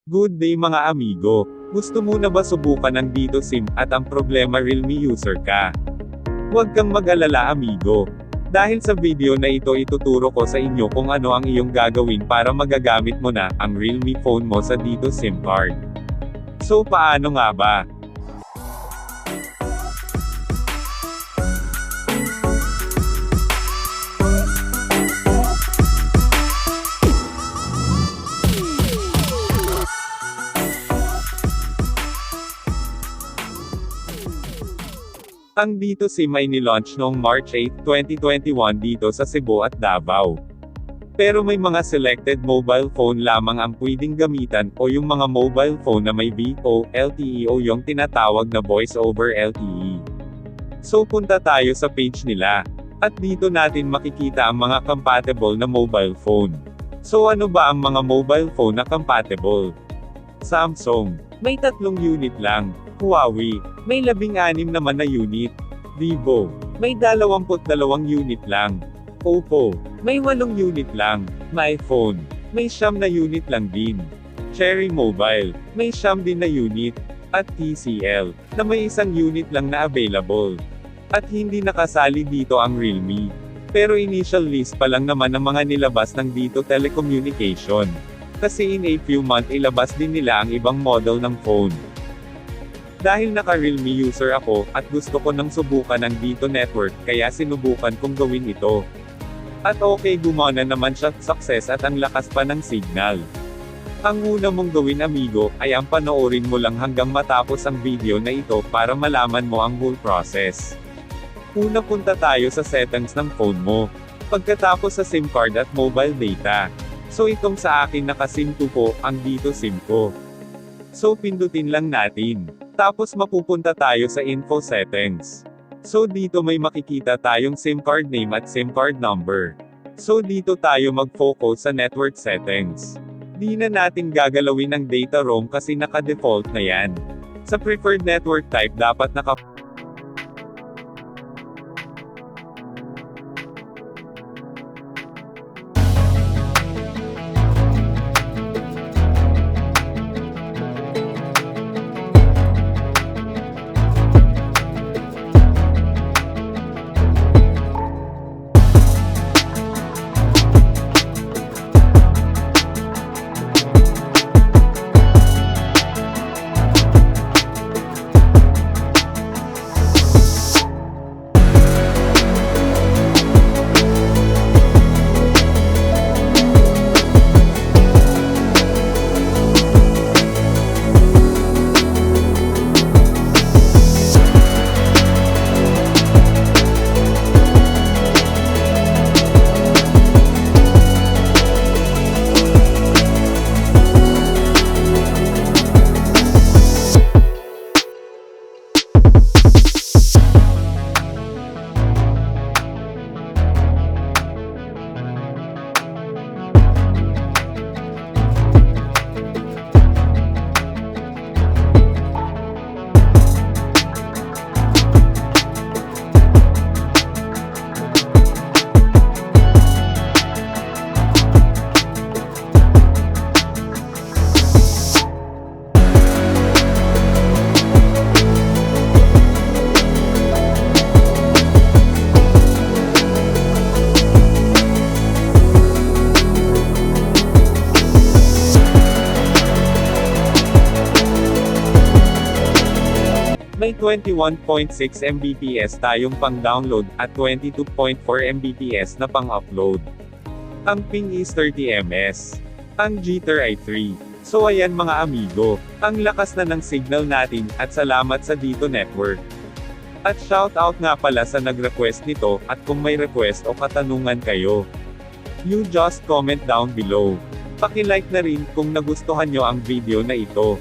Good day mga amigo. Gusto mo na ba subukan ang dito SIM at ang problema Realme user ka? Huwag kang mag-alala amigo. Dahil sa video na ito ituturo ko sa inyo kung ano ang iyong gagawin para magagamit mo na ang Realme phone mo sa dito SIM card. So paano nga ba? Ang dito SIM ay nilaunch noong March 8, 2021 dito sa Cebu at Davao. Pero may mga selected mobile phone lamang ang pwedeng gamitan o yung mga mobile phone na may VoLTE o yung tinatawag na Voice over LTE. So punta tayo sa page nila. At dito natin makikita ang mga compatible na mobile phone. So ano ba ang mga mobile phone na compatible? Samsung, may 3 unit lang. Huawei, may 16 naman na unit. Vivo, may 22 unit lang. Oppo, may 8 unit lang. MyPhone, may 9 na unit lang din. Cherry Mobile, may 9 din na unit. At TCL, na may 1 unit lang na available. At hindi nakasali dito ang Realme. Pero initial list pa lang naman ng mga nilabas ng dito telecommunication. Kasi in a few months ilabas din nila ang ibang model ng phone. Dahil naka-Realme user ako, at gusto ko nang subukan ang dito network, kaya sinubukan kong gawin ito. At okay gumana naman siya, success at ang lakas pa ng signal. Ang una mong gawin amigo, ay ang panoorin mo lang hanggang matapos ang video na ito para malaman mo ang whole process. Una punta tayo sa settings ng phone mo. Pagkatapos sa SIM card at mobile data. So itong sa akin naka-SIM 2 po, ang dito SIM ko. So pindutin lang natin. Tapos mapupunta tayo sa info settings. So dito may makikita tayong SIM card name at SIM card number. So dito tayo mag-focus sa network settings. Di na natin gagalawin ang data roam kasi naka-default na yan. Sa preferred network type dapat may 21.6 Mbps tayong pang-download, at 22.4 Mbps na pang-upload. Ang ping is 30 ms. Ang jitter ay 3. So ayan mga amigo, ang lakas na ng signal natin, at salamat sa dito network. At shoutout nga pala sa nag-request nito, at kung may request o katanungan kayo, you just comment down below. Paki-like na rin kung nagustuhan nyo ang video na ito.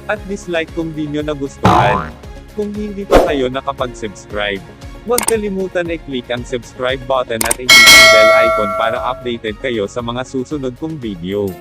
At dislike kung di nyo nagustuhan. Kung hindi pa kayo nakapag-subscribe, huwag kalimutan i-click ang subscribe button at i-hit ang bell icon para updated kayo sa mga susunod kong video.